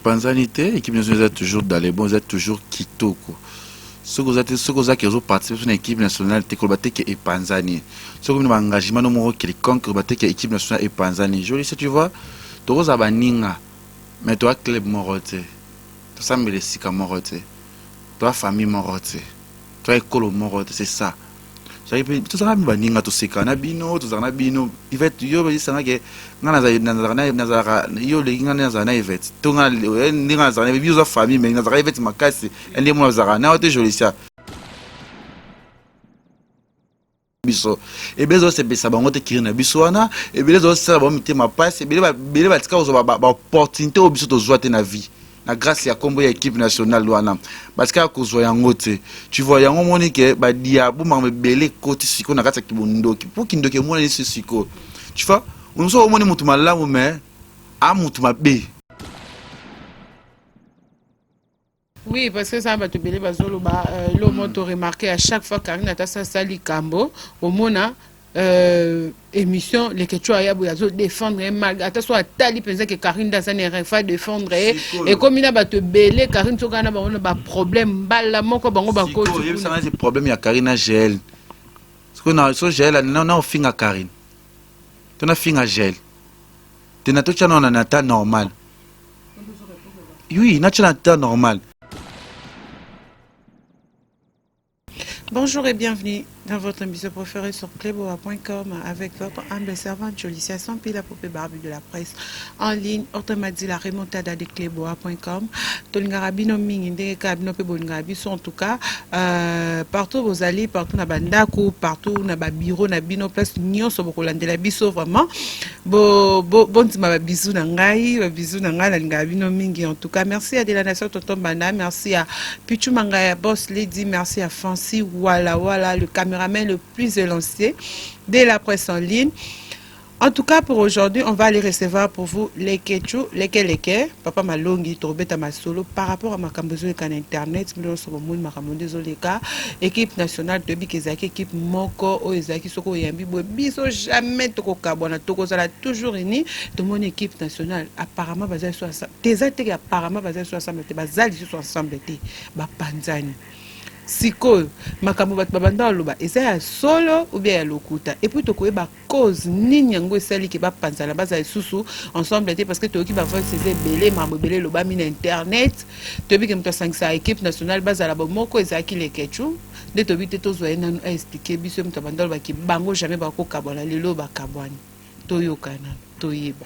panzanité, l'équipe nationale est toujours dans les bons, vous êtes toujours kitoko. Ce que vous avez qui ont participé à l'équipe nationale, c'est que vous êtes panzani. Ce que vous avez engagement, nous quelconque, vous êtes l'équipe nationale est panzani. Je dis, tu vois, tu as un ninga, mais tu as un club morote, tu as un sika morote, tu as une famille morote, tu as une école morote, c'est ça. Tout ça, nous avons tous ces canaux, tous les bino. Il va être, yo, il s'en a que, yo, les gens n'ont pas fait. Tout le monde, les gens n'ont pas famille, mais n'ont pas fait ma casse. Et les mois n'ont pas été jolis ça. Biso. Et bien, c'est ça, on va te créer un bisoana. Et bien, ça va mettre ma passe. Et bien, il va être opportunité au biso de jouer na vie. Na grâce à combo équipe nationale wana parce que cause ya ngote tu vois yango moni ke ba dia bu ma belé côté siko na kata kibondoki pour kindoki mona ce siko tu vois on so moni mutu malamu mais a mutu mabe. Oui, parce que ça va te belé bazolo ba l'homme to remarqué à chaque fois Karine ta ça sali kambo au mona émission les que tu as défendre malgré soit tali penser que Karine Dazan n'est pas défendre et comme il a ba te belé Karine to kana ba problème bala moko bango ba ko tu ça c'est problème ya Karine gel parce que na so gel non finga Karine tu na finga gel tu na to chana na ta normal oui na chana ta normal. Bonjour et bienvenue dans votre émission préférée sur cleboa.com avec votre humble servante Jolicia Sampi, la poupée barbue de la presse en ligne. Autrement dit, la remontada de cleboa.com. Tolngarabino Minginde Kabino Pebongabiso en tout cas. Partout où vous allez, partout na bandako, partout na bureau, na bino place, nyon sobokolande la biso vraiment. Bon ma bisou nangai, bisou nangai ngabino mingi en tout cas. Merci à la nation Tonton Banda, merci à Pichu Mangaya Boss Lady, merci à Fancy. Voilà, le caméraman le plus élancé de la presse en ligne. En tout cas, pour aujourd'hui, on va aller recevoir pour vous les quechou, lesquels, Papa Malongi, Torbeta Masolo, par rapport à ma cambozo en internet, équipe nationale de Bikezaki, équipe Moko, Oezaki, Soko Yambi, Biso, jamais Toko Kabona, Toko Zala, toujours unis, de mon équipe nationale, apparemment, basée sur ça. Tes actes, apparemment, basée sur ça, mais tes basales, ils sont ensemble, bah, Panzani. Siko makambo bat babanda loba eza ya solo ou bien ya lokuta et puis to koyeba cause nini yango esali ke ba panzala baza isusu ensemble parce que to ki ba voix c'est belé mambo belé loba min internet to bi ke mto sangisa équipe nationale baza la bomoko eza ki le kechu de to bi te to zoena no expliquer biso mto banda loba ki bango jamais ba ko kabona lelo ba kabwani to yokana to yeba.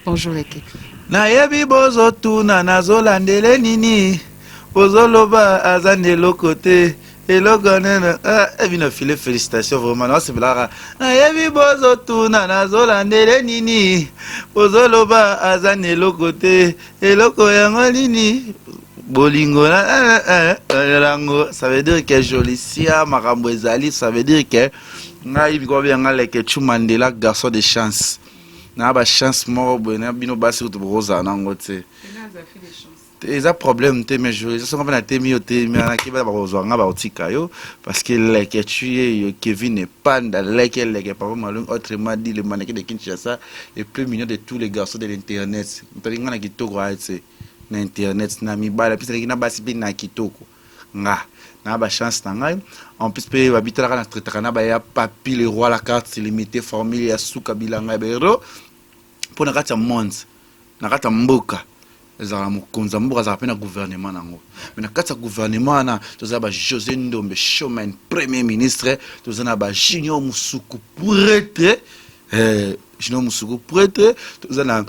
Bonjour les kechu Na yebi bozo tuna nazolandele nini Pozoloba azanelo côté et le gonne vino filer félicitations vraiment non c'est là yebi bozo tuna nazolandele nini Pozoloba azanelo côté et le koyango nini bolingo rango ça veut dire que Jolicia makambo ezali ça veut dire que ngai biko bien ngale que Mandela garçon de chance na ba chance mo bona bino basi to rosa nangote ils ont problème mais je sont comme na temi ote mais na kiba ba rozanga ba otika yo parce que les que tu es Kevin n'est pas dans les Papa Malong autrement dit le mannequin de Kinshasa est plus mignon de tous les garçons de l'internet ntalinga na kitoko aitse na internet na mi bala puis na basi bi na kitoko nga na ba chance na ngai en plus pe babitala na traiter na ba ya papi le roi la carte c'est limité formule ya suka bilanga bero pour na kata monde na kata mboka ezala mokonza mboka za pena gouvernement nango mais na kata gouvernement na toza ba José Ndombe Showman premier ministre toza na ba Junior Musuku prêtre Junior Musuku prêtre toza na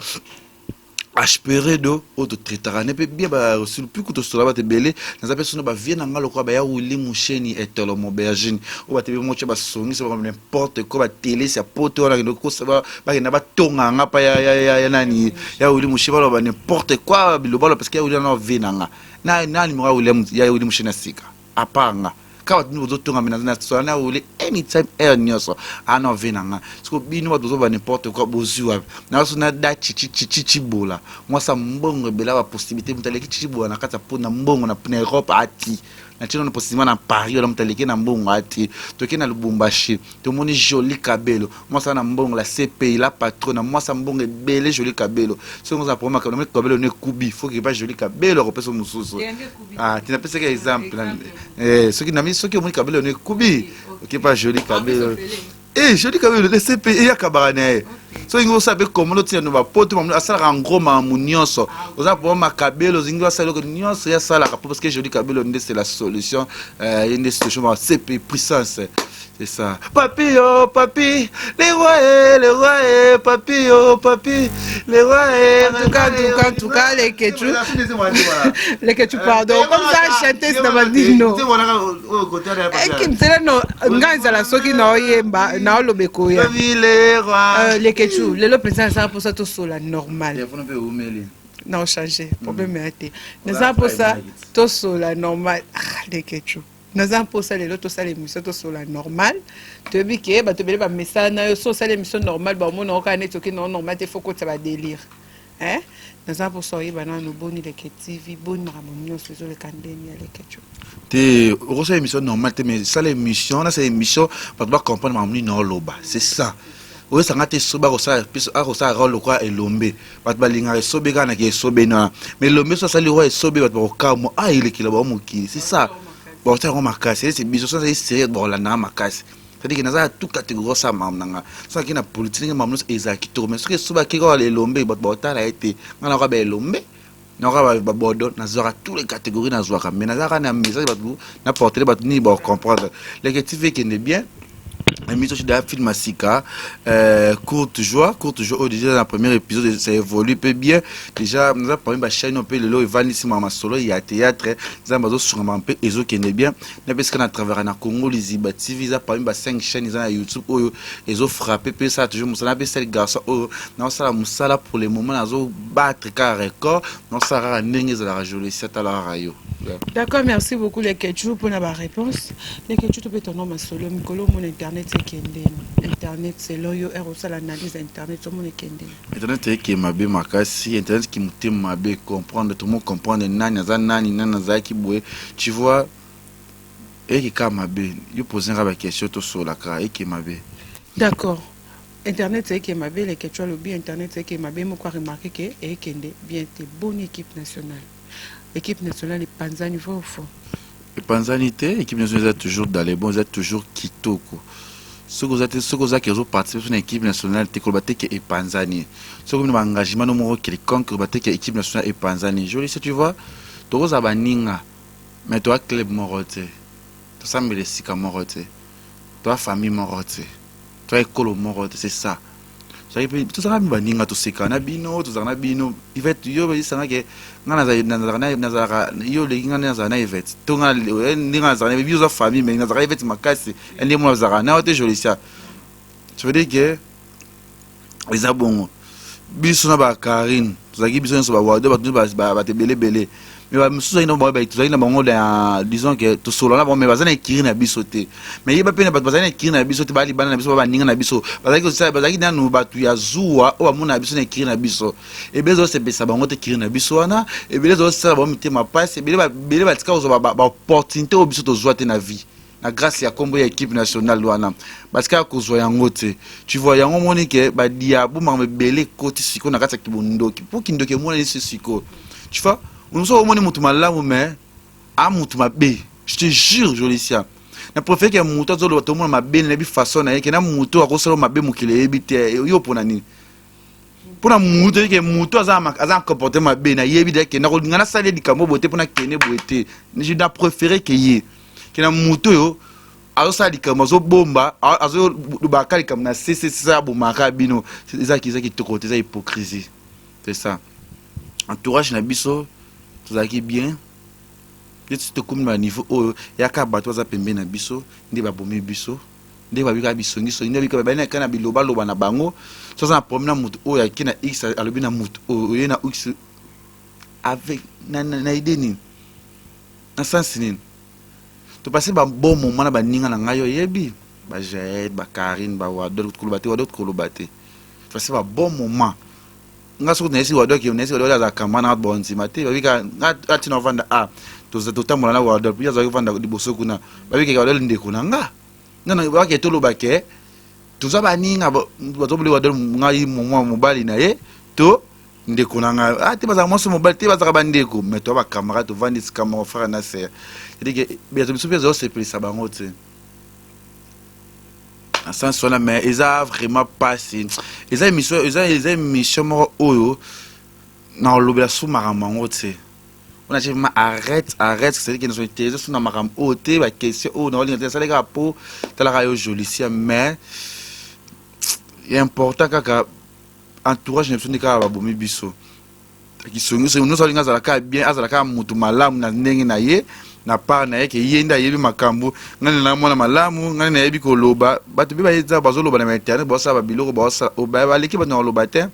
Asperedo auto traitera ne peut bien ba sur plus que to sola ba te belé na za personne ba vient nga lokwa ba ya wuli musheni etelo mobergine o ba te be moche ba songi se ba n'importe quoi ba télé c'est pote on a ko ça ba na ba tonga nga pa ya nani ya wuli mushi ba ba n'importe quoi bilobalo parce que ya wuli na venanga na ni mo wuli ya wuli mushena sika apanga quand nous autres on a na wuli anytime air nyoso ana venanga parce que bino ba dozo ba n'importe quoi bozuwa na so na da chichi bola moi ça mbongo bela ba possibilité mutale ki chichi bola na kata pona mbongo na pene Europe ati na na possiblement na Paris on taleke na mbongo ati toke na Lubumbashi to moni joli kabelo moi ça na mbongo la CPI la patronne moi ça mbongo belé joli kabelo so on a problème que le kabelo ne kubi faut que pas joli kabelo repeso mususu ah tu n'as pas ce exemple ce qui n'a mis ce qui moni kabelo ne kubi OK pas joli kabelo joli kabelo le CPI ya kabarane so ingo sabe comment l'autre no ba poto mamu asala ngro mamu nyonso oza pour makabelo zingo asala ko nyonso ya sala parce que joli kabelo c'est la solution une situation CP puissance c'est ça papi oh papi les rois papi oh papi les rois en tout cas les Ketchou pardon comme ça chanter c'est pas dino qui me no nganza la soki na oyemba na olobeko ya les Ketchou le président ça pour ça tout sola normal non changer problème est mais ça pour ça tout sola normal les Ketchou nous avons pour ça les autres ça les missions tout sola normal tu dis que bah tu veux pas message na so ça les missions normal bah mon on connaît que non normal il faut que ça va délire hein nous avons pour ça y bah nous boni les TV boni ramonion sur les candénia les Ketchou te rose émission normale mais ça l'émission là c'est émission pour pouvoir comprendre mamni non loba c'est ça oui ça ngate soba ko ça puis a ko ça rôle quoi elombe bat balinga sobe kana ke sobe na mais lombe so ça le roi sobe bat ko kamo ah il est qui là ba moki c'est ça bon ça on makasi c'est biso ça c'est sérieux bon là na makasi c'est-à-dire que naza tout catégorie ça mamnanga ça qui na politique mamnos ezaki to mais ce que soba ki ko elombe bat bota la été ngana ko ba elombe na ko ba bodo na zora tous les catégories na zora mais naza kana message bat na porter bat ni ba comprendre les que tu fais qui est bien. Mise sur des films Sika, courte joie déjà dans le premier épisode ça évolue peu bien déjà nous avons parlé de chaîne on peut le lot Ivan ici mama solo il y a théâtre nous avons sur un peu et qui est bien parce qu'on a travers na Congo les Ziba TV ils ont parlé de 5 chaînes ils ont YouTube ils ont frappé peu ça toujours ça n'a pas garçon non ça musala pour le moment ils ont battre car record non ça rara n'engue de la jolie c'est à la radio. D'accord, merci beaucoup les Ketchou pour la réponse. Les Ketchou tu peux ton nom solo mikolo mon internet c'est kende. Internet c'est loyo et aussi l'analyse internet sur mon kende. Internet c'est qui m'a bien makasi internet qui m'était m'a bien comprendre tout le monde comprendre nani za ki boye tu vois et qui ka m'a bien yo poser la question tout sur la ca et qui m'a bien. D'accord. Internet c'est qui m'a bien les Ketchou le bien internet c'est qui m'a bien moi remarquer que et kende bien t'es bonne équipe nationale. L'équipe nationale est Panzani, vrai ou faux? Et Panzani, l'équipe nationale est toujours dans les bons, est toujours Kitoko. Ce que vous participez à l'équipe nationale, c'est que vous êtes Panzani. Ce que vous avez engagement, nous quelconque, vous êtes l'équipe nationale est Panzani. Je dis, tu vois, tu as un ninga, mais tu as un club morote. Tu as un sika morote. Tu as une famille morote. Tu as une école morote, c'est ça. Tout ça va ninga tout ce qu'on a bino tout ça on a bino il va être yo ça na que na yo le ninga na na evet tout nga ninga za na biso famille mais na za evet makasi ende mo za na ote joli ça tu veux dire que les abongo biso na ba Karine tout ça qui biso so ba wado ba te belé mais ba musuza ino ba tout ça ina bango da disons que tout solo na bon mais bazana ekiri na biso te mais yeba pena bazana ekiri na biso te ba libana na biso ba ninga na biso bazaki ça bazaki na no batu ya zuwa o amuna na biso na ekiri na biso et bezo se besa bango te ekiri na biso wana et bezo ça ba mite ma passe et bele ba tika zo ba opportunité o biso to zwa te na vie na grâce ya kombo ya équipe nationale wana parce que ko zo yango te tu vois yango monike ba diabo ma belé côté siko na kata kibondoki pour kindoki mona ni siko tu vois on se remonte mutu malamu mais a mutu mabe je te jure Jolicia na préfère que mutu azolo to mona mabe na bi façon na yeke na mutu akosala mabe mukile ebite yo pona ni pona mutu ke mutu azama comporter mabe na yebi de ke na ko ngana sale dikambo bote pona kene boete je na préférer que ye ke na mutu yo azo sala dikambo zo bomba azo bakali comme na c'est ça bomaka bino c'est ça qui te côté ça hypocrisie c'est ça entourage na biso tozaki bien peut-être te comme na niveau o yaka bato za pembe na biso ndi ba bomi biso ndi ba bika bisongi so ndi bika ba na kana biloba loba na bango so ça na problème na mutu o ya kina x alobi na mutu o ye na x avec na idée ni na sens ni to passer ba bon moment na ba ninga na ngayo yebi ba Jaed ba Karine ba wa d'autres kolobate passer ba bon moment nga so nesi wado ki nesi wado za kamana bonzi mate ba bika ngati no vanda totambola na wadal puis azaki vanda liboso kuna babikeka wadal ndeko na nga nana bake tolobake toza baninga bazobuli wadal ngai mwa mobali na ye to ndeko na nga te bazaka mwasi mobali te bazaka bandeko mais to bacamarade tovandi sika moko frère na sœur cetadire biso biso mpe ezosepelisa bango te na sens wana mais eza vraiment pasi eza émission moko oyo na olobela su makambo yango te on a dit arrête c'est que nous sommes intéressés sur makambo oyo te baquestion oyo na olinga te esaleka po talaka yo jolicia mais important kaka entourage na biso nde kaka babomi biso kisongiso nyonso alinga azalaka bien azalaka motu malamu na ndenge na ye na part na ye ke ye nde ayebi makambo ngani na mwana malamu ngani nayebi koloba bato mpe bayeza bazoloba na internet baosala babiloko baleki bato na koloba te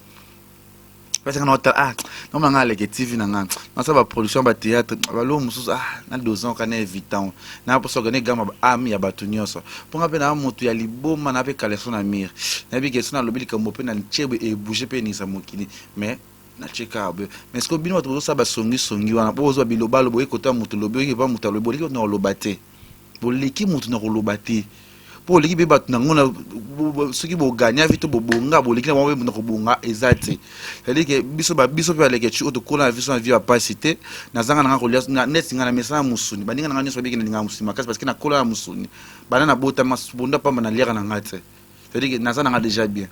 parce que non nga aleke tv na nga nasala baproduction bathéâtre balo mosusu na 2 ans kana évitant na poso kone gama ami ya bato nyonso mponga mpe na motu ya liboma na mpe kaleso na mire nayebi keso nalobi likambo mpe na ntiebe ebouge mpe eningisa mokili mais na cheka abe mais ko bino bato bozosala basongisongi wana mpo bozwa bilobalobo ekota motu lobi oyebi pa motu alobi boleki na koloba te boleki motu na koloba te po leki be bato nango na soki boganya vite bobonga boleki na bango na kobonga eza te c'est-à-dire que biso pe baleke tu otokola na biso na vie ya pasi te nazanga nanga kolia neti nga na mesana musuni baninga nanga nyonso babiki na ninga musuni makasi parce que na kola na musuni bana na bota masubonda pamba na liaka na nga te c'est-à-dire que nazanga nanga déjà bien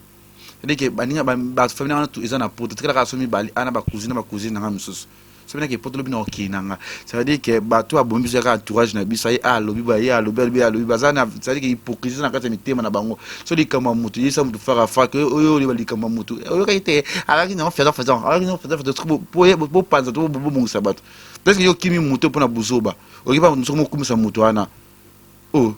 c'est-à-dire que baninga ba famille nanga tu eza na poto tikala ka somi bali ana ba cousine nanga misusu c'est que poto lobi na okinanga c'est-à-dire que bato abombi biso ka entourage na biso ye alobi ba ye alobi bazana c'est-à-dire que hypocrisie na kati ya mitema na bango so likama mutu yesa mutu fara fa que oyo li likama mutu oyo ka ite alaki na faisant pour panza to bongisa bato parce que yo kimi mutu pona buzoba okipa mutu mo kumisa mutu ana oh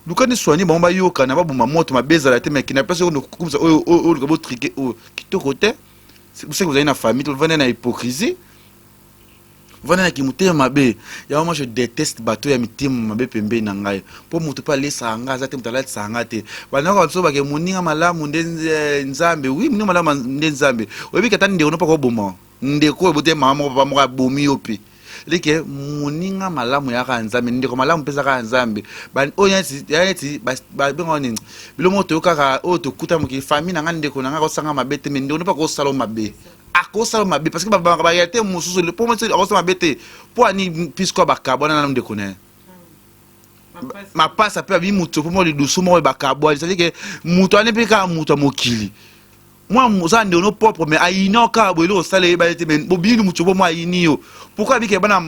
lukani soigner ba yoka na babuma moto mabeza la te mais qui n'a pas no kumisa oyo ko triquer o kitoko te c'est pour ça que vous avez une famille vous venez na hypocrisie vana ki mutema mabe ya moi je déteste bato ya mitema mabe pembe na ngai po mutu pa lesa anga za te mutala tsanga te bana ko so ba ke muninga malamu ndenze nzambe oui muninga malamu ndenze nzambe oyebi ka tani ndeko pa ko boma ndeko bote mama papa mo ka bomi yopi leke muninga malamu ya ka nzambe ndeko malamu pesa ka nzambe ban oyati ba bengo ni bilo moto kaka o to kuta mo ki famille na ndeko na nga ko sanga mabe te ndeko pa ko salo mabe akosala mabe parce que ba réalité mususu le pour moi c'est akosala mabe te pour ani puisque ba carbone na ndeko ne ma passe après bi mutu pour moi le doucement mo ba carbone c'est à dire que mutu ani pe ka mutu mokili moi musa ndeno propre mais ayino ka bo ile osala ba te ben bo bi mutu bo moi ayinio pourquoi bi ke bana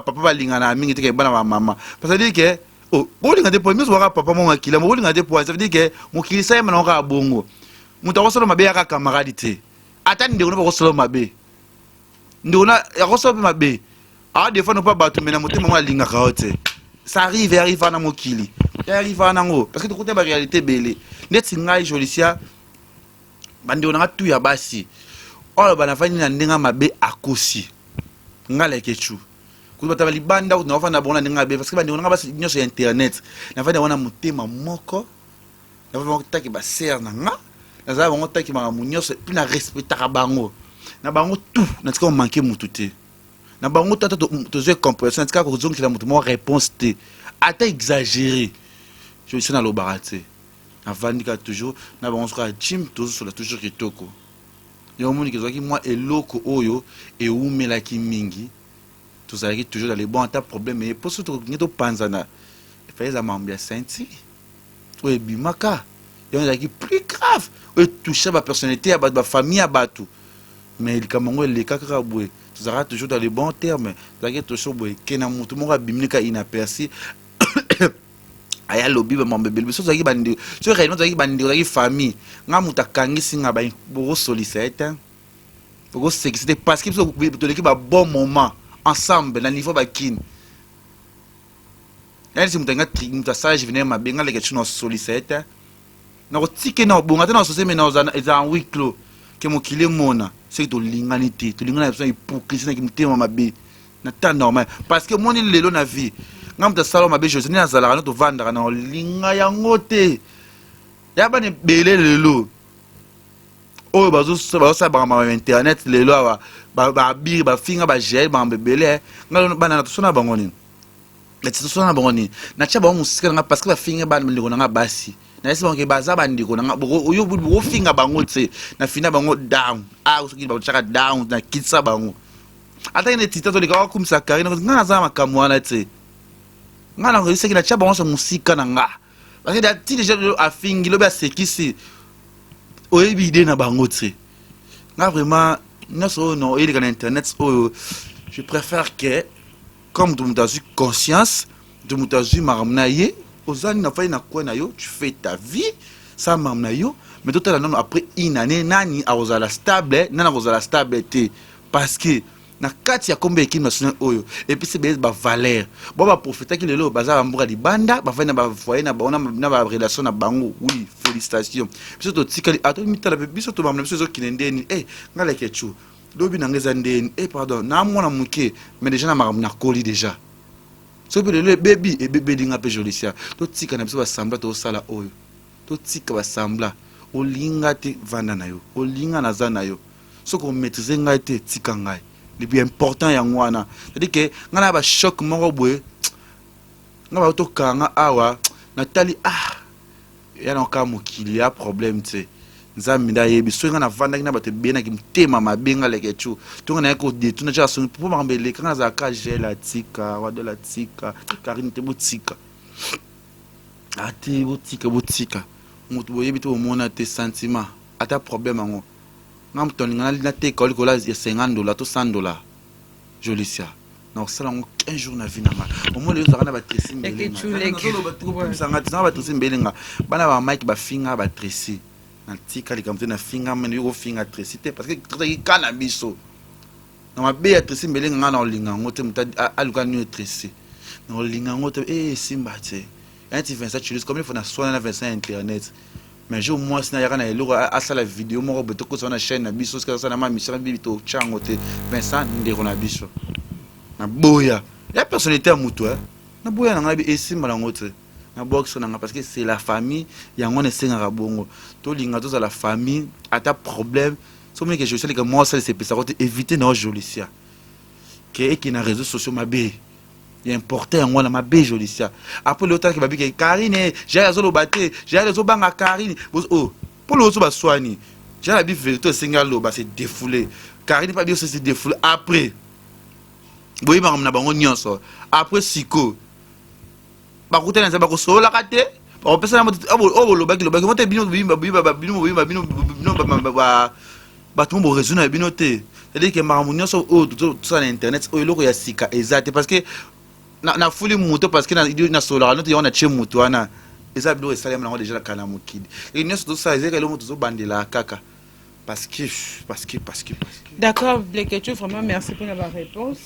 papa balinga na mingi te ke bana mama parce que que oh bo linga te po miso wa papa mo makila mo linga te po ça veut dire que mokili sa yema na ka bongo mutu akosala mabe ya ka camarade te atani ndeko na kosolo mabe ndeko na yakosolo mabe des fois no pas bato mena motema mo alinga kaote ça arrive na mokili arrive na ngo parce que to kote ba réalité belé net ngai jolicia bandeko na tu ya basi oyo bana fani na ndenga mabe akosi ngala kechu kuba tabali banda na ofana bona ndenga mabe parce que bandeko na basi nyoso ya internet na fani wana motema moko na fani taki ba ser na nga naza bango taki maka munyoso puis na respectaka bango na bango tout na tika manquer mutu te na bango tata to zo compréhension na tika ko zongela mutu mo réponse te ata exagéré je suis na lo barate na vandika toujours na bango soka gym toujours sur la toujours kitoko yo moni kezaki moi eloko oyo e umela ki mingi tozalaki toujours dans les bons temps problème et pour surtout ngeto panzana il fallait za mambia senti oye bimaka il y a qui plus grave et toucher ma personnalité à ma famille à batou mais il kamango les kakaboué tu seras toujours dans les bons termes t'inquiète toujours boy kena mutu mo bimnika inaperçu aya lobi ba mambebe biso zaki bandi so réellement zaki bandi zaki famille nga muta kangisi nga ba bo solliciter bo c'était parce que to l'équipe a bon moment ensemble na niveau ba kin elle si muta nga muta sage venir ma benga les que solliciter na kotike na bonga te na sose me na eza en huis clos ke mokile mona c'est to linganité to lingana besoin hypocrisie na kimtema mabe na temps normal parce que moni lelo na vie ngam ta salo mabe je na zala na to vanda na linga yango te ya bane belé lelo oyo bazosala bango internet lelo awa babiri bafinga bagel bango bebele nga bana tosona bango nini tosona bango nini natia bango mosika na nga parce que bafinga bandeko na nga basi nayesi bango ke baza bandeko na nga oyo bofinga bango te na fina bango down soki batiaka down na kitisa bango ataki na tita toleka wakumisa Karine nga naza na makambo wana te nga nakoyisaki natia bango so mosika na nga parce que ti déjà afingi lobi asekisi oyebi ide na bango te nga vraiment nyonso oyo no oyeleka na internet oyo je préfère que comme tu as eu conscience tu as eu makambo na ye ozali na fai na kwe na yo tu fais ta vie ça makambo na yo mais totala nono après une année nani akozala stable nani akozala stable te parce que na kati ya kombe équipe nationale oyo et puis c'est ba valeur bon ba profiter ki lelo baza ba mboka libanda ba fana ba foyer na ba ba relation na bango oui félicitations biso to tikali ato mitala biso to ba biso zo kinendeni ngala kechu lobi na ngeza ndeni pardon na mwana muke mais déjà na makambo na koli déjà so pe le baby et bébé linga pe jolisia to tika na biso ba sambla to sala oyo to tika ba sambla olinga te vanda na yo olinga na za na yo so ko maîtriser ngai te tika ngai le plus important ya ngwana c'est-à-dire que ngana ba choc moko boye ngaba to kanga awa natali ya na ka mokili ya problème te nzambi nda yebi so ngana vanda kina bato bena ki mtema mabenga leke chu to ngana ko de tuna cha so pour mambele kana za ka gela tika wa de la tika Karine te botika ati botika mutu boyebi to mona te sentiment ata problème ngo ngam toni ngana lina te ko la ya $50 to $100 jolisia na osala ngo 15 jours na vie na nga au moins les zara na ba tresi mbelenga sanga ba tresi mbelenga bana ba mike ba finga ba tresi na tika likamte na finga mene yo finga tresi te parce que tresi kana biso na mabe ya tresi mbelenga nga na olinga ngote muta aluka ni tresi na olinga ngote simba te anti Vincent Chulus comme il faut na soina na Vincent internet mais je moi sina yaka na eloko asala vidéo moko beto ko na chaîne na biso ska na ma mission bibito chango te Vincent ndeko na biso na boya ya personnalité à mutu na boya na ngabi esimba na ngote na box na nga parce que c'est la famille ya ngone senga bongo to linga to za la famille ata problème so me que je sais que moi ça c'est ça côté éviter na jolisia que qui na réseaux sociaux mabe il est important ngona mabe jolisia après l'autre qui babi que Karine j'ai raison lo baté j'ai raison banga Karine pour l'autre ba soigner j'ai la bi vérité senga lo ba c'est défoulé Karine pas bien c'est défoulé après boyi na bango nyonso après siko bakutana nza bakosola kate bakopesa na lobaki mote bino bato mo réseau na bino te c'est-à-dire que makambo nyonso oyo tosala na internet oyo eloko ya sika eza te parce que na fuli moto parce que na solaka note yango na tie moto wana eza biloko esalema nango déjà kala mokili e nyonso tosala ezaka eloko tozobandela kaka parce que d'accord Blekecho vraiment merci pour la réponse.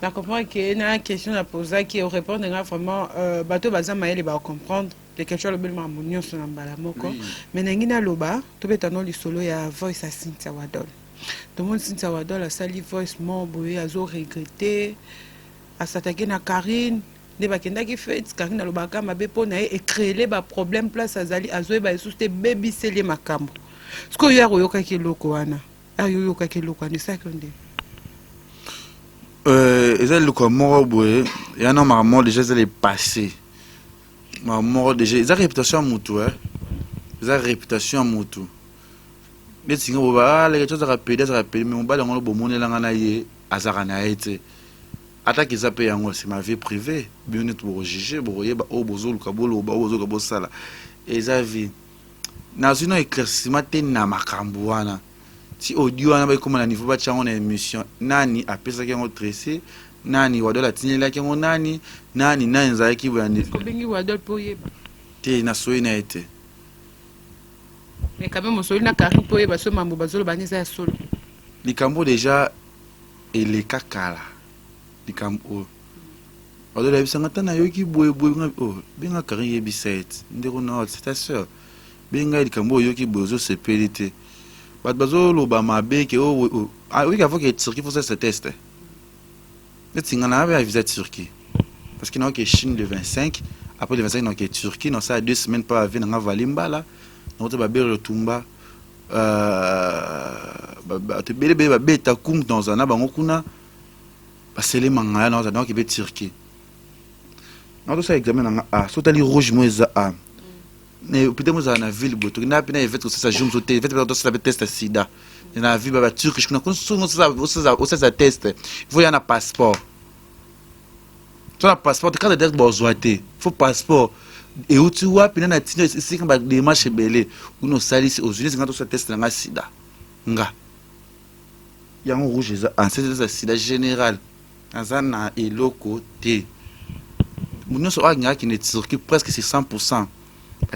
Je comprends qu'il y a une question à poser qui répond vraiment bateau bazam maël va comprendre les questions le bel marmonion sur l'emballage mais n'engina loba tout est en solo ya voice à Cynthia Wadol tout le monde Cynthia Wadol a sali voice mon boy a zo regretté à s'attaquer na Karine ne ba kenda ki fait Karine na loba kama be pona et créer ba problème place azali azo ba souste baby sele makambo ce que yo yoka ki loko wana ayo yoka ki loko ni ça qu'on dit le comment boy et un normalement déjà c'est passé maman déjà ils ont réputation mutu ils ont réputation mutu mais si on va les choses rappeler mais on va dans le bon monde là na yé azara na été attaque ils appellent yango c'est ma vie privée bien être pour juger boye ba o bozolo kabolo ba ozo kabo sala et ça vie na zino éclaircissement te na makambo wana si audio wana ba comme na niveau ba tchango na émission nani apesa ke ngo tressé nani wadola tinyela ke ngo nani nza ki bwandi ko bengi wadol poyeba te na soyi na été mais quand même soyi na Karine poyeba so mambo bazolo banisa ya solo likambo déjà ele kakala likambo wadola bisanga tana yoki boye benga Karine yebiset ndeko na c'est ta sœur benga likambo yoki bozo sepelité bazo lo ba mabe ke oui avant que Turquie fasse ce test c'est ngana avait visé Turquie parce qu'il n'a que Chine le 25 après le 25 il n'a que Turquie non ça 2 semaines pas avec na valimba là on te ba bere tumba tebele be babeta kum dans un bango kuna basele mangaya dans un qui be Turquie. Non ça examen nga a sotali rouge mo eza a. Ne peut-être mo za na ville boto na pina event ko ça joue sote event to ça test sida. Na vie ba turc kuna ko so ça test. Il faut y en a passeport. Tu as passeport quand tu es besoité. Faut passeport. Et où tu vois pina na tino ici quand ba démarche belé ou no salisi aux Unis quand ça test na sida. Nga. Yango rouge eza a c'est sida général. Azana eloko te. Nous sommes qui ne Turquie presque c'est 100%.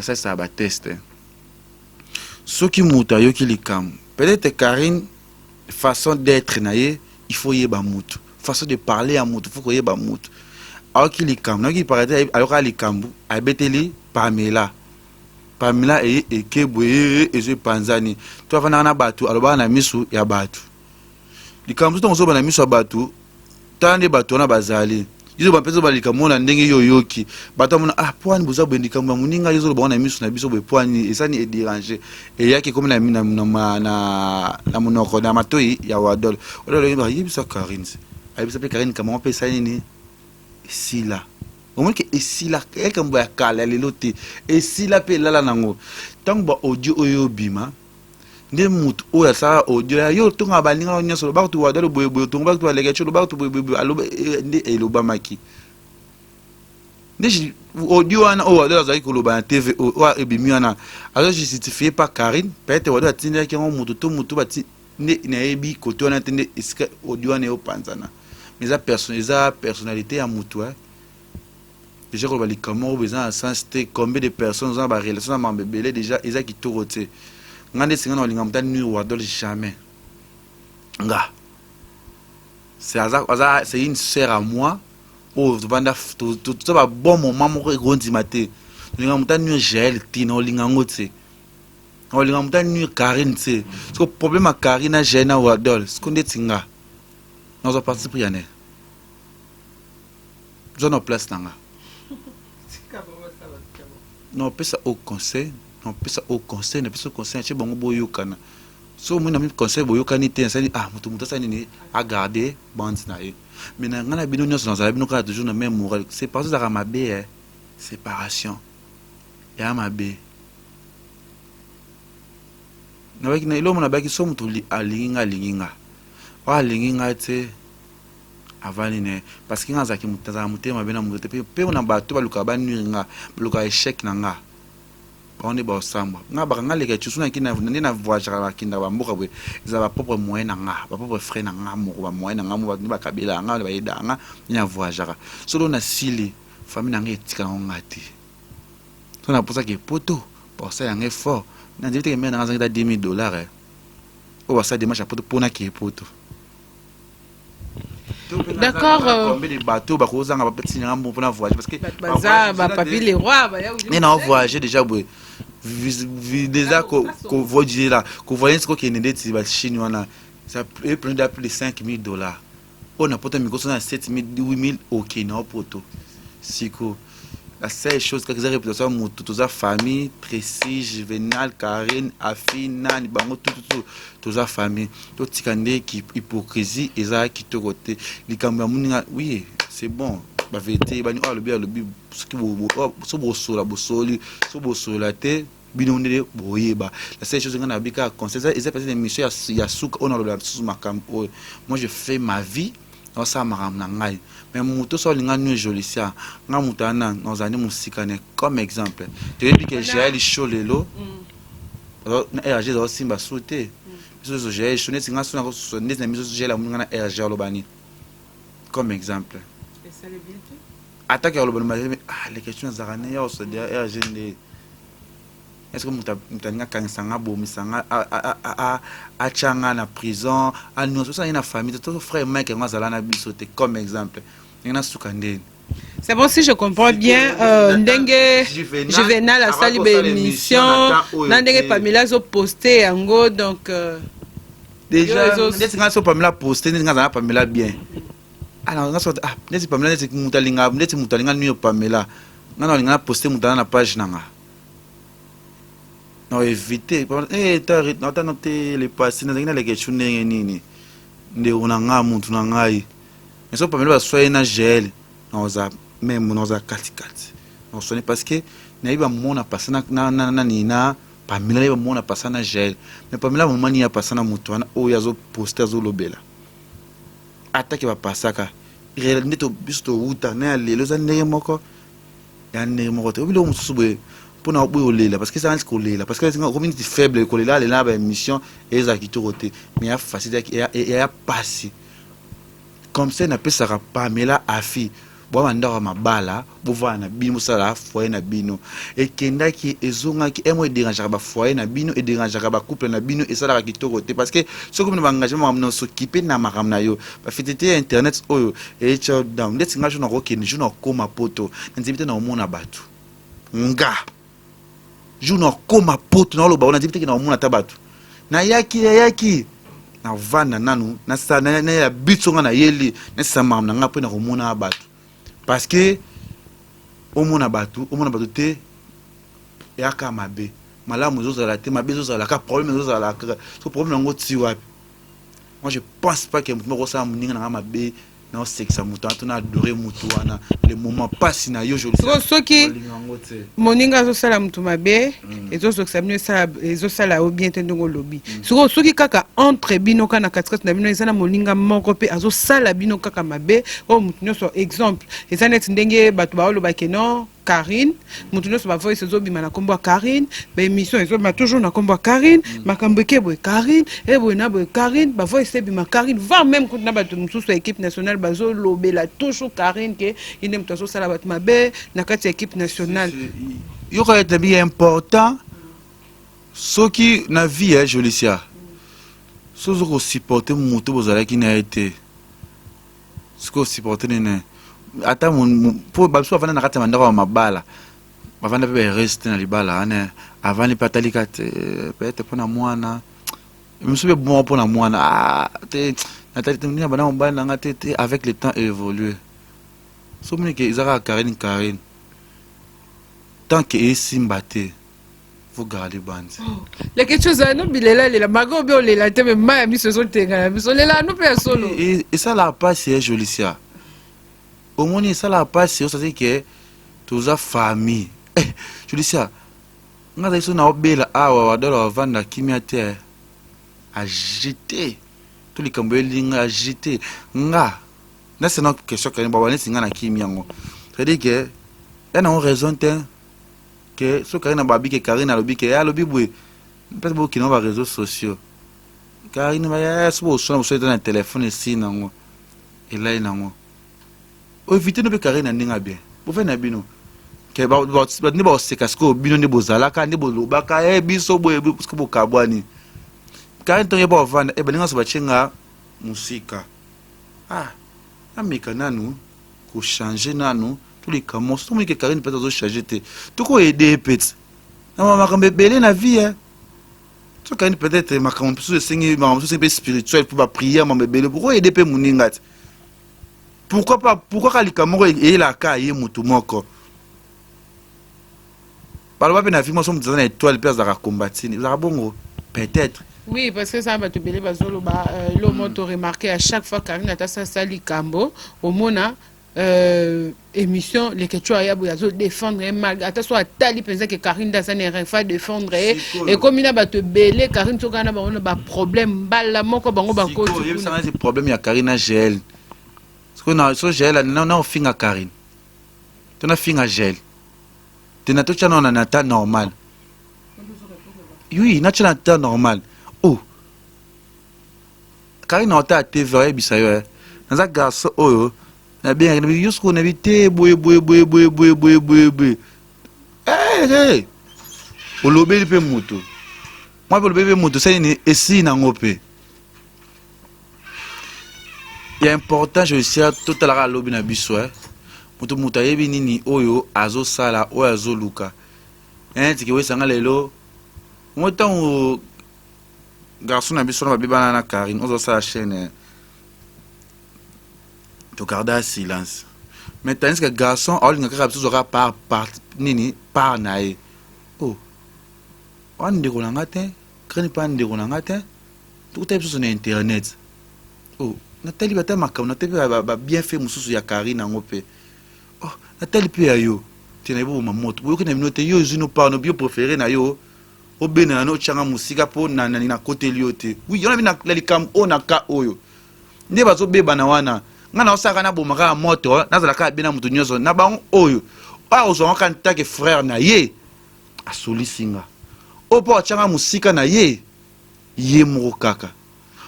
Ça ça va tester. Ce qui mouta yo qui likam. Peut-être Karine façon d'être naie, il faut y ba mout. Façon de parler à mout, il faut y ba mout. Alors qui likam, non qui paraît alors à likambu, a beteli Pamela. Pamela et Kebwe et je Panzani. Toi va na batu, alors ba na misu ya batu. Likambu to na misu ya batu. Tande batu na bazali. Ils ont pensé balika mona ndenge yoyoki bato mona ah poani boza bendika muninga yozo bona misu na biso be poani esani e déranger et yaki comme na monoko na matoi ya wadol odolo ba yibisa Karine ayibisa pe Karine kama on peut ça nini ici là au moins que ici là quelqu'un va kala lelote ici là pe lala nango tant ba audio oyo bima nde mutu oya sa audio ya yo tonga balinga nyoso ba tu wadalo boye tonga ba tu alega chulo ba tu boye aloba nde eloba maki nde audio ana o wadalo za ikoloba na TV o ebimi ana alors je justifié par Karine peut-être wadalo tinda ki ngo mutu to mutu bati nde na ebi koto na tende iska audio ana o panzana mais eza personnalité ya mutu déjà ko bali comment besoin sens combien de personnes ont ba relation na mambebele déjà eza ki torote ngande singa olinga mutani ni wadol jamais nga c'est une sœur à moi oh banda tout ça bon moment mo gondi maté olinga mutani ni gel tino olinga ngote olinga mutani ni Karine c'est parce que problème à Karine na gel na wadol ce qu'on dit tinga nous on participe yané je n'en place nanga non peut ça au conseil on peut ça au conseil ne peut ça conseil chez bongo boyokana so moi na mi conseil boyokani te ça ah mutu ça ni à garder bande na ye mais na ngana bino nyonso na bino ka toujours na même moral c'est parce que ça mabe séparation ya mabe na baki na ilo mona baki so mutu alinga wa linga te avani ne parce que ngaza ki mutaza mutema bena mutu pe on bato baluka banuinga baluka échec na nga on est ba samba nga ba nga leka tshuna ki na na voyage la kinda ba mboka bwe za ba propre moyen na nga ba propre frère na nga mo ba moyen na nga mo ba kabila nga ba yeda nga nya voyage solo na sili famille na nga etika ngati to na posa ke poto pour ça un effort na dit que mais na nga $10,000 o ba ça démarche poto pona ke poto. D'accord. Combien de bateaux ba ko zanga ba petit na mbo pona voyage parce que ba papi les rois ba ya mais na voyager déjà bwe déjà ko voyager là ko voyager ce ko ki nende ti ba Chine wana ça peut prendre plus de $5,000 on a poto mi ko so na 7,000 8,000 OK na poto siko la seule chose que j'ai réputation mon toute sa famille précis Juvenal Karine Afina ni bango toute sa famille tout tikande qui hypocrisie eza qui te côté likambo muninga oui c'est bon ba vérité ba ni le bi ce qui so bo sola te bino ndele boyeba la seule chose ngana bika conseil ça eza passé des missions ya souka on a le sous ma campo moi je fais ma vie dans ça maram na ngai mais muto so linga nu jolisia nga mutana dans année musika ne comme exemple tu dis que j'ai les cholelo na RG za simba sauter biso j'ai choné singa sona ko sonné na miso j'ai la munga na RG lobani comme exemple et ça le bien attaque lobani mais les questions za rane ya so de RG ne est-ce que mutanga kansanga bomisanga a changa na prison a nous ça ina famille tout frère mec nga zala na biso te comme exemple ngana sukandeni. C'est bon si je comprends bien ndenge Juvenal a sali be émission na ndenge Pamela zo poster yango donc déjà ndeti nga so Pamela poster ndeti nga za Pamela bien alors nga so ndeti Pamela ndeti mutalinga nuyo Pamela ngana linga poster mutana na page nanga non éviter t'as noté les passés na les questions nini nde unanga muntu na ngai mais so pamela ba soye na gel noza même noza kati non sonne parce que na iba mona passer na nina pamela iba mona passer na gel mais pamela moment ni ya passer na mutu wana o yazo poster zo lobela attaque va passer ka irela ndeto bisto uta na lelo za ndenge moko ya ndenge moko te obilo mususu boye pour na obo olela parce que ça risque olela parce que c'est une communauté faible kolela lela ba émission et za kitorote mais ya facile ya passer comme ça na pesaka Pamela afi bo mandaka mabala bo vana na bino sala foyer na bino et kendaki ezongaki emo dérangeaka ba foyer na bino et dérangeaka ba couple na bino et sala kitorote parce que ce comme ba engagement na s'occuper na makam na yo ba fitete internet oyo et chow down let's ngajona ko keni juna koma poto nzibite na omona batu nga juna koma poto na lo ba ona nzibite na omona tabatu na yaki na vanda nanu na sa na ya bitsonga na yeli na sama na nga pe na komona batu parce que omona batu te yaka mabe malamu zo la te mabe zo la ka problème zo la ka so problème ngo ti wapi moi je pense pas que mo ko sa muninga na mabe na sexe mutu atuna adorer mutu wana le moment passe na yo je le sais qui moninga zo sala mutu mabe ezo so examiner ça ezo sala au bien tendongo lobby soki kaka entre bino kana katikati na bino ezana moninga moko pe azo sala bino kaka mabe o mutu nyonso exemple ezana net ndenge bato ba oloba keno Karine, mutu nyonso ba voice ezo bima na kombo Karine, ba émission ezo bima toujours na kombo Karine, makambo ke boy Karine, e boy na boy Karine, ba voice bima Karine, va même quand na bato mususu équipe nationale bazo lobela toujours Karine ke ine mutu azo sala bato mabe na kati équipe nationale. Yo ka être bien important soki na vie Jolicia. Sozo ko supporter mutu bozala ki na été. Siko supporter ne ata pour baso avana na kati mandako mabala bavanda pe reste na libala ane avani patalika peut-être pona mwana musube bon pona mwana te natali tuni bana mbana ngate avec le temps évolué so muni ke izaka Karine tant que esimbate faut garder bande les quelque chose à nous bilela la mago bi olela te même ma mi se so tenga mi so lela no pe solo et ça la passe est Jolicia. Au moins ça la passe c'est ça que tous a famille je dis ça nga ça na obela awa wadala vanda kimia te agité tous les cambelinga agité nga na c'est notre question quand ba wana singa na kimia ngo c'est dire que y a une raison que ce Karine babi que Karine lobi que ya lobi boy peut-être beaucoup qui n'ont pas réseaux sociaux Karine ba ya so so na téléphone ici nango et là nango éviter de Karine ndinga bien pour faire na bino ke ba ne ba se kasko bino ne bozala ka ne boloba ka biso boye parce que bokabwani Karine tonye ba vanda balinga so ba chenga musika ameka nanu ko changer nanu tous les camons tout que Karine peut être changer te tout ko aider peut na makambe belé na vie tout Karine peut-être makambe so sengi makambe so peu spirituel pour ba prier makambe belé pour aider pe muninga. Pourquoi pas kalika moko et la ka ye mutu moko parle pas na film so mutu na étoile place za combattre za bongo peut-être oui parce que ça va te belé bazolo ba lo moto remarqué à chaque fois Karine ata sa sali kambo au mona émission les que tu as yazo défendre mal ata so atali penza que Karine da ça ne fa défendre et comme ina ba te belé Karine to kana ba on ba problème bala moko bango ba ko il y a un problème ya Karine gel na so gel na finga Karine tu na finga gel tu na to chana na ta normal oui na chana ta normal oh Karine na ta TV bisayo na za garçon oyo na bien yusko na bité boy olobeli pe moto moi olobeli pe moto ça ni esi na ngope. Il est important, je sais, tout à l'heure, l'objet na biso, mutu yebi nini oyo azo sala oyo azo luka. Tiki we sanga lelo. Moi tant garçon na biso na bibana na Karine, ozo sala chaîne. To garder silence. Mais tandis que garçon, all nga kaka biso zora par nini par nae. Oh. on ndeko na ngate craigne pas ndeko na ngate tout est sur internet oh natali bata makambo natali ba bien fait mususu ya Karine ngope oh natali pe ayo tina ibo mamoto boyo na minote yo zino par no bio préféré na yo obena no changa musika po na côté liote oui yona bina lalikam ona ka oyo nde bazo beba na wana ngana osaka na bomaka moto nazala ka bena mutu nyoso na bango oyo a ozo kan take frère na ye asolisinga opo changa musika na ye moko kaka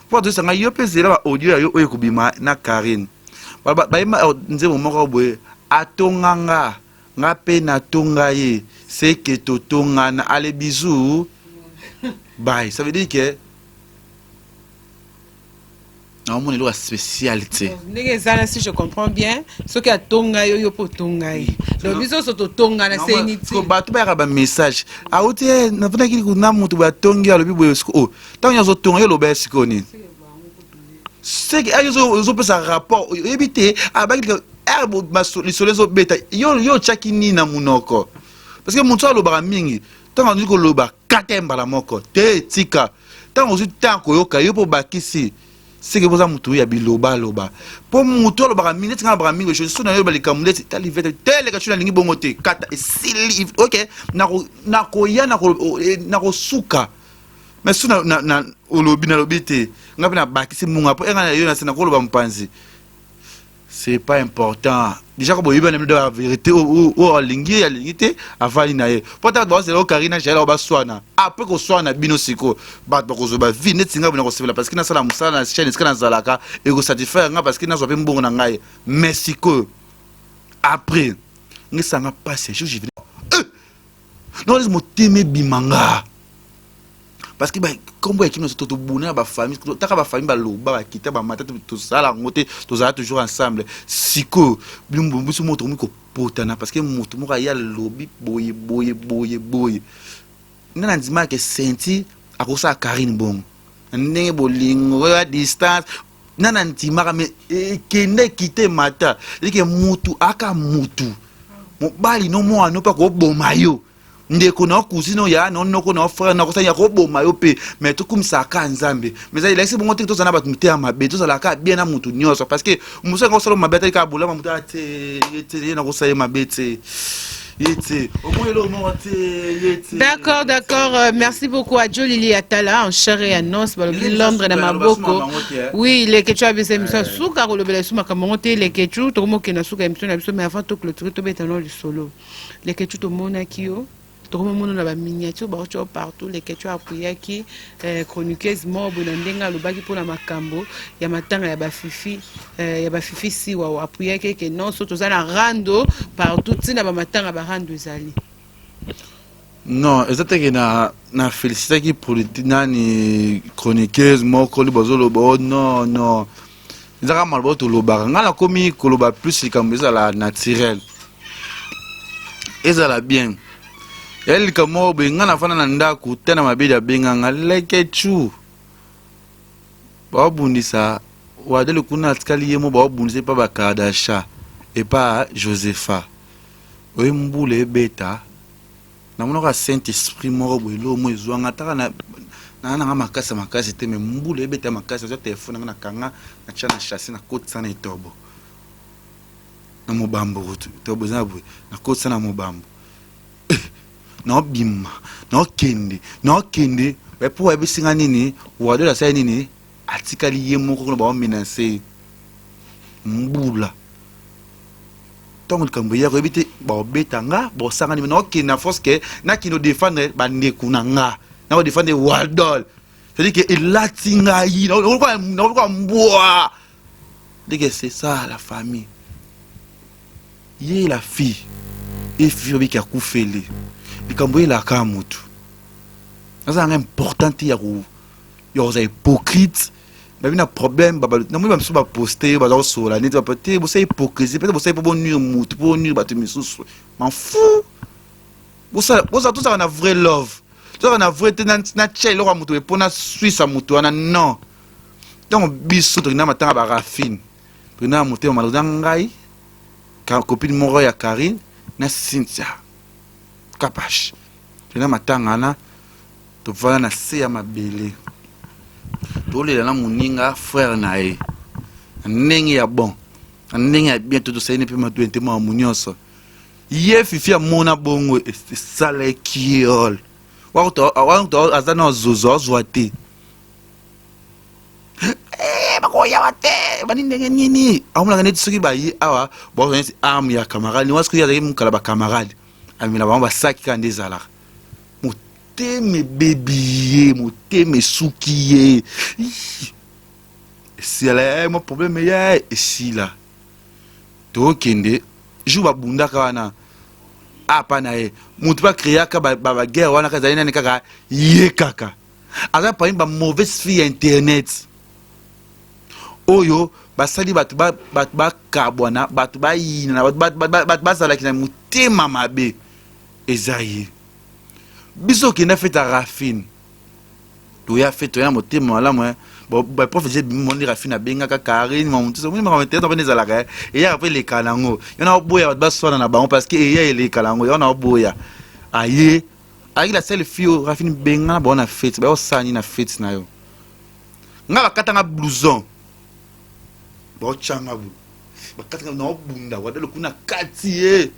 po to sanga yo pezela ba audio yo oyo kubima na Karine ba nzemo moko boye atonganga nga pe na tonga ye c'est que totonga na ale bisous bye ça veut dire que non mon la spécialité si je comprends bien ce que tonga yo po tonga ye donc biso so tonga na seniti ko ba to ba message a otie na vona ki na mutu ba tonga lo bibo oh tant yo zo tonga yo lo ba sikoni c'est que ayo zo pesa rapport éviter abaki que herbe les soleils beta yo chaki ni na munoko parce que mutu lo ba mingi tant on dit ko lo ba katemba la moko te tika tant on dit tant ko yo ka yo po bakisi c'est que vous avez mutu ya biloba loba po mutu lo ba mingi tinga ba mingi je suis na yo ba likamuleti tali vete tele ka chuna lingi bongote kata sili OK na ko ya na ko suka mais suna na olobi na lobite ngapi na bakisi munga po engana yo na sena ko loba mpanzi c'est pas important déjà ko boyiba na la vérité o lingi ya lingite avali na ye pota ba c'est lo Karine jela ba swana après ko swana bino siko ba ko zo ba vi net singa bino ko sevela parce que na sala musala na chaîne skana zalaka et ko satisfaire nga parce que na zo pe mbongo na ngai Mexico après ngi sanga passer je vais non les moteme bimanga parce que bah comme vous équipe nous tout bonheur ba famille taka ba famille ba loba ba kita ba mata tout ça la ngote tous ça toujours ensemble siko bimbu su moto ko potana parce que moto mo ya lobi boye nana ndima ke senti akosa Karine bon ndenge bolingo à distance nana ndima mais kende kite mata like mutu aka mutu mo bali no mo ano pa ko bomayo ndeko na kusino ya no ko na frère na ko sa ya ko boma yo pe mais to kum sa ka nzambe mais ça il laisse bon to za na ba muté ma be to za la ka bien na mutu nyoso parce que muso ngo solo mabeta ka bula mutu ate yete na ko sa ma bete yete au moins le moment yete d'accord merci beaucoup à Joe Lili Atala en chair et en os balobi Londres na maboko oui les que tu as besoin ça suka ko lobela suma ka monter les que tu to mo ke na suka émission na biso mais avant to clôturer to betano le solo les que tu to mona kio tout le monde a ba miniature ba partout les questions appuyées qui chroniqueuse mobo na ndenga lobaki pour la makambo ya matanga ya ba fifi si wa appuyé que non surtout ça na rando partout tina ba matanga ba rando ezali non exactement na féliciter qui politique nani chroniqueuse moko li bozolo bo non ezaka malbo to lobaka ngala komi koloba plus likambo la naturel ezala bien elle comme moi ngana fana na ndaku tena mabidi abenganga lekechu ba bundisa wadele kuna atkali yemo ba bundise pa bakadasha et pas Josepha oyi mbule beta na monaka Saint Esprit moko boilo mo ezwanga taka na makasi te me mbule beta makasi zo téléphone na kanga na chana chasser na kotsa na itobo na mobambo tobo za bwe na kotsa na mobambo no bima no kende pour ebisinga nini wa de la sa nini atikali yemo ko ba menacer mbula tant que kamboya ko ebite ba betanga bo sanga ni no kina force que na kino défendre ba ndekuna nga na ko défendre waldol c'est dire que il latinga yi no ko mboa dire c'est ça la famille yé la fille et fille qui a koufeli likambo la ka mutu ça c'est important ya ko yo za hypocrite mais il a problème na moi même ba poster ba zo so la net ba peut être c'est hypocrisie peut-être c'est pour nuire mutu pour nuire ba te misusu m'en fou vous ça tout ça on a vrai love tout ça on a vrai na tchai lo mutu et pour na suisse mutu ana non donc biso to na matanga ba rafine na mutu ma ngai ka copine moro ya Karine na Cynthia Kapash. Je n'ai matanga na tovanda na se ya mabele tolela na moninga frère na ye ndenge ya bon ndenge ya bien totosaini mpe matuentema ya monionso ye fifi amona bongo esala ekiole wakuto aza na zozo azwa te bakoyawa te bani ndenge nini aomonaka neti soki baye awa bakozanisi arme ya camarade wa soki azalaki mokala bacamarade amela bango basaki kaka nde ezalaka motema ebebi ye motema esuki ye esila mo probleme ya esila tokende jour babundaka wana apa na ye mutu bakreaka bagere wana kazali nani kaka ye kaka aza parmi bamauvaise fille ya internet oyo basali bato bakabwana bato bayina bato bazalaki na motema mabe eza ye biso okende feta rafine toya fe toya motema malamu baprofese bimondi rafine abengaka karine mamutusomonimakamatene ezalaka eyaka mpe eleka nango yo na oboya bato baswana na bango parce que eya eleka nango yo na oboya aye ayaki la sele fille rafine benga na bango na fete bayosani na fete na yo nga bakatanga blouson baotyanga bu bakatanga na obunda wadala kuna kati ye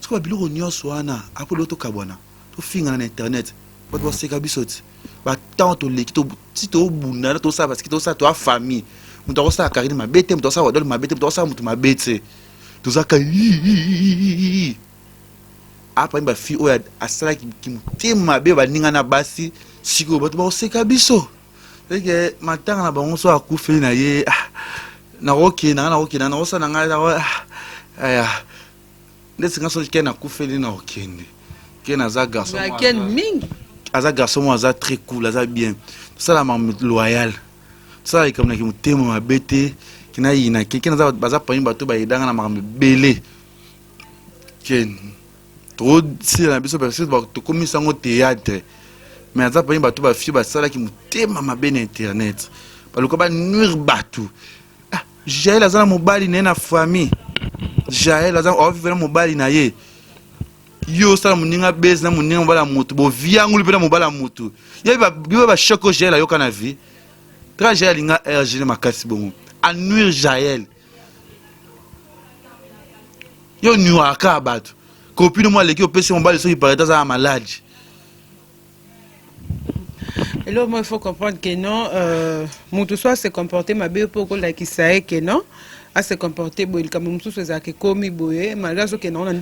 soki babiloko nyonso wana apo lelo tokabwana tofingana na internet bato baseka biso ti batango toleki ti tobunda tosala parce que tosala toa famille moto akosala karine mabe te moto akosala wadala mabe te moto akosala moto mabe te tozaka apami bafille oyo asalaki motema mabe baninga na basi sikoyo bato bakoseka biso eke matanga na bango so akufeli na ye nakokende nakosala na ngai aya nde singa so ke nakufeli na okende ke naza garçon mingi aza garçon mo aza très cool aza bien tosala makambo loyal tosala likambo naki motema mabe te kina yina ke naza baza parmi bato bayedanga na makambo ebele ke tosila na biso parce que tokomisa yango théâtre mais aza parmi bato bafille basalaki motema mabe na internet baluka banuire bato Jaël aza na mobali na ye na famille Jaël aza avivela mobali na ye yo osala moninga bese na moninga mobali ya motu bovianguli mpe na mobali ya motu yo bashoko Jaël ayoka na vie tra Jaël alinga rgn makasi bongo anuire Jaël yo nuaka bato kopine mo aleki opesi mobali soki parete aza na maladi. Et là, moi, il faut comprendre que non, mon tout soit se comporter ma belle pour que ça que non, à se comporter bon, il comme mon tout soit que comme boye, malgré ce que non on a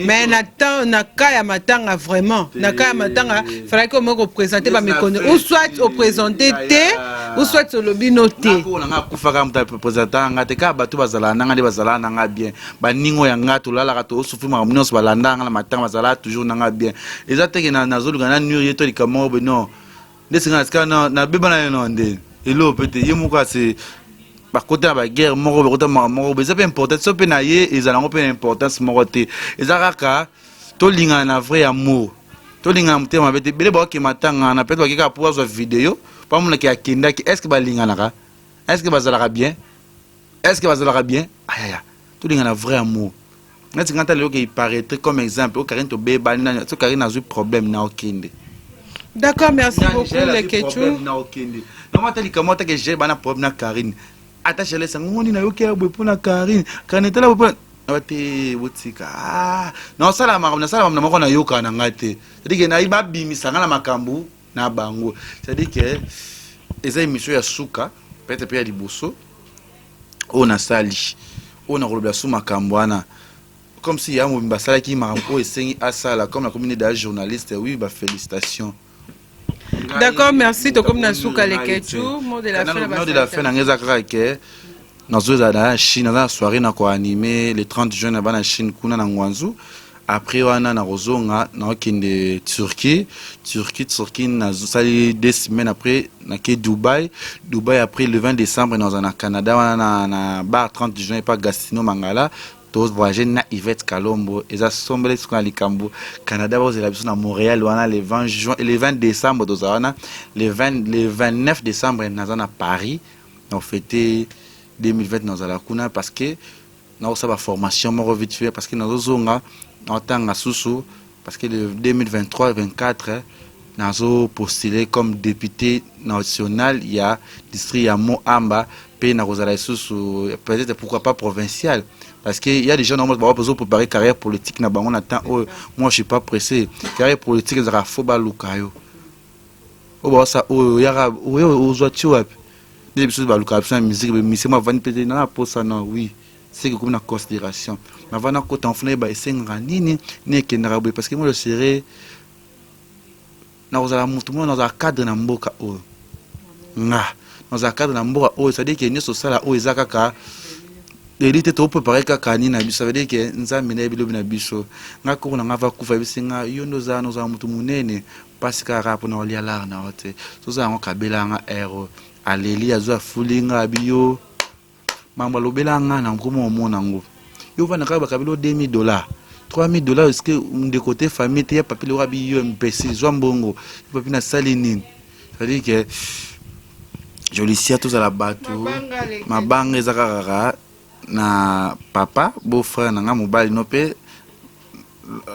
mais n'attend n'a qu'à m'attendre vraiment, n'a qu'à m'attendre, fallait que me représenter pas me connaître, ou soit représenter té, ou soit sur le binoté. On a kufaka mta représenter ngate ka batu bazala nanga de bazala nanga bien, ba ningo ya ngatu la la to souffrir ma munyo balanda ngala matanga bazala toujours nanga bien. Ezate ke na zolu gana nuri to likamo non. Ndesinga ska na beba na no nde. Elo pete yemuka c'est par côté la guerre moro côté moro c'est pas important so pe na ye ezala pe importance moro te ezaka to linga na vrai amour to linga mutema bete bele ba ke matanga na peut ba pour voir vidéo pas mon ki akenda ki est-ce que ba linga naka est-ce que bazala bien est-ce que bazala bien aya to linga na vrai amour nati ngata lelo ke paraître comme exemple o Karine to beba na to Karine a eu problème na okende. D'accord, merci beaucoup les Ketchou. Comment tu dis comment tu as j'ai bana problème na Karine attache les ngoni na yoke abwe pona Karine kanetela bwe ate wotika non sala na moko na yoka na ngate c'est-à-dire que na iba bimisa na makambu na bango c'est-à-dire que eza émission ya suka peut-être pe ya liboso on a sali on a rolobla sous makambu wana comme si ya mo basala ki makambu esengi asala comme la communauté des journalistes oui bah félicitations. D'accord, merci. To comme Nasuka les Ketchou, mot de la fin. Mot de la fin, n'angeza kaka dans la Chine, dans la soirée na ko animé le 30 juin na bana Chine kuna na Ngwanzu. Après wana na rozonga na kende Turquie na sali 2 semaines après na ke Dubaï après le 20 décembre dans un Canada wana na bar 30 juin pas Gastino Mangala. Tous voyager na Yvette Kalombo et ça sombre sur la Likambo Canada vous allez na Montréal wana le 20 juin et le 20 décembre dans wana le 29 décembre na Paris on fêté 2020 dans la kuna parce que na ça va formation mo vite fait parce que na zonga en tanga susu parce que le 2023-24 nazo postulé comme député national, il y a district ya Moamba pe na kozala sous peut-être pourquoi pas provincial, parce que il y a des gens normalement qui besoin préparer carrière politique na bango na temps. Moi je suis pas pressé, carrière politique ça faut ba lukayo o ba ça o yara o zo tu wapi des biso ba lukayo ça musique mais c'est moi vendre peut-être na pour ça non oui c'est que comme na considération na vana ko t'enfler ba esenga nini ne kendra parce que moi je serais na kozala mutu mo na cadre na mboka o nga na cadre na mboka o c'est à dire que ni sosala o ezaka ka l'élite to préparer kaka ni na biso, ça veut dire que nzambe na bilobi na biso nga ko na ngava kufa bisinga yo noza mutu munene parce que rap na olia la na hote so za ngo kabela nga ero aleli azo fulinga biyo mamba lobela nga na ngomo mona ngo yo vana ka bakabelo $2000 $3000 est-ce que de côté famille te ya papi le rabi yo mpesi zwambongo papi na salinine, ça veut dire que Jolicia tous à la bateau mabanga ezakaka na papa beau-frère na nga mobali no pe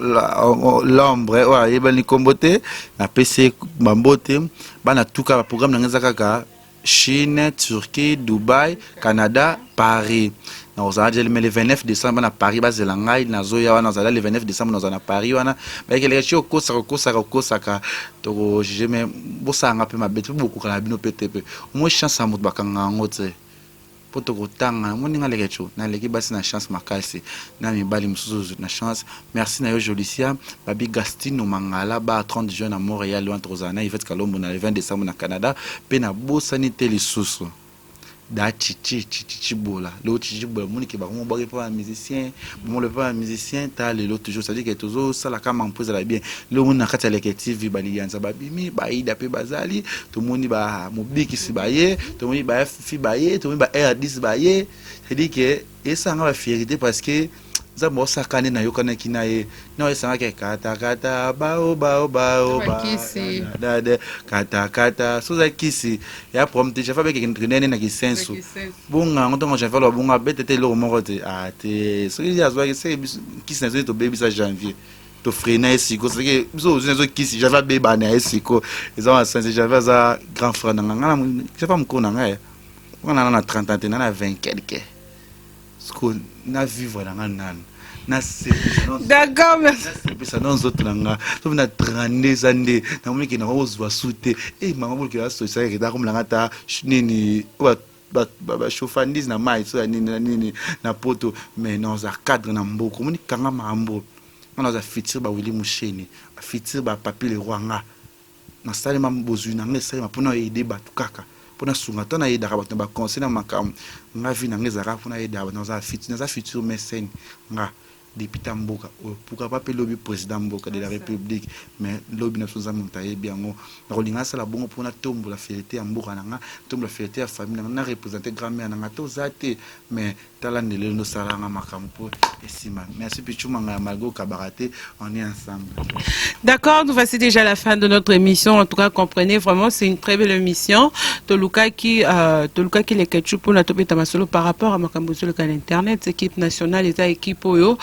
l'ombre wa yebani kombote na PC bambote bana tuka programme na ngeza kaka Chine, Turquie, Dubaï, Canada, Paris. Nous avons le 29 décembre à Paris, bas de l'angai, na zoya na zala le 29 décembre nous à Paris wana. Mais que les gens kosaka to je me bossa nga pe ma bête beaucoup kala bino PTP. Moi chance à mot bakanga ngote. Poto kotanga moninga lekecho na leki basi na chance makasi na mibali musuzu na chance. Merci na yo Jolicia babi Gastino Mangala ba 30 juin à Montréal entre Rosana Yvette Kalombo na le 20 décembre na Canada pe na bosani telisusu da chichi bola le chichi bola moni ke ba mo ba pas musicien mo le pas musicien ta le lot toujours ça dit que toujours ça la kama impose la bien le on na kata leketivi bali yanza babimi ba ida pe bazali to moni ba mobiki si baye to moni ba fi baye to moni ba R10 baye c'est dit que et ça nga la fierté parce que za mo sakane na yokana kinaye no esanga ke kata bao dade kata so za kisi ya prompte je fa beke nene na kisenso bunga ngotongo je fa lo bunga betete lo morote ate so ya zo ke se kisi na to baby sa janvier to freiner siko c'est que zo zo kisi je fa beba na siko ezama sense je fa za grand frère na ngana je fa mkona ngaye ngana na 30 ans na 20 quelquesko na vivre dans nan na d'accord merci ça non autres langa to na 32 années na mwe ki na ozwa sute mama bolki la so ça ke da comme langa ta nini ba chauffandise na mai so nini na poto mais non za cadre na mboko moni kanga mambo on a fitir ba Willy Musheni fitir ba papi le rwanga na sale mam bozu na ngesa ma pona aider ba tukaka pona sunga tona yeda ka bato ba conseil na makam nga vi na ngeza ka pona yeda na za futur mécène nga député mboka pourquoi pas lobby président mboka de la République mais lobby na soza montaye biango na kolinga sala bongo pona tombo la fierté ya mboka nanga tombo la fierté ya famille na représenter grand-mère nanga to zate mais talandele no sala nga makampo esima merci pichuma nga malgo kabarate on est ensemble. D'accord, nous voici déjà à la fin de notre émission. En tout cas, comprenez vraiment, c'est une très belle émission. Toluka qui les ketchup pour la topé tamasolo par rapport à Makambozo le canal internet, équipe nationale, les équipes oyo,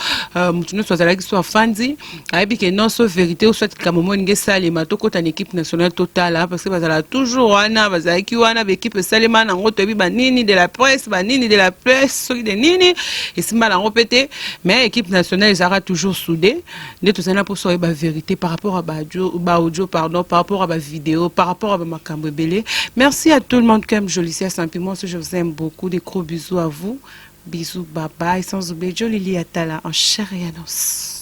mutuno soit la qui soit fandi, aibi que non soit vérité ou soit kamomo nge sale matoko tan équipe nationale totale parce que bazala toujours wana bazala ki wana équipe salema na ngoto bi banini de la presse solide de nini et c'est mal en répété mais équipe nationale ils sera toujours soudée. Ne tout ça pour soit la vérité par rapport à audio pardon, par rapport à ma vidéo, par rapport à ma cambrébélé. Merci à tout le monde comme Jolicia simplement, je vous aime beaucoup, des gros bisous à vous. Bisous, bye bye, sans oublier Jolie Atala en chair et en os.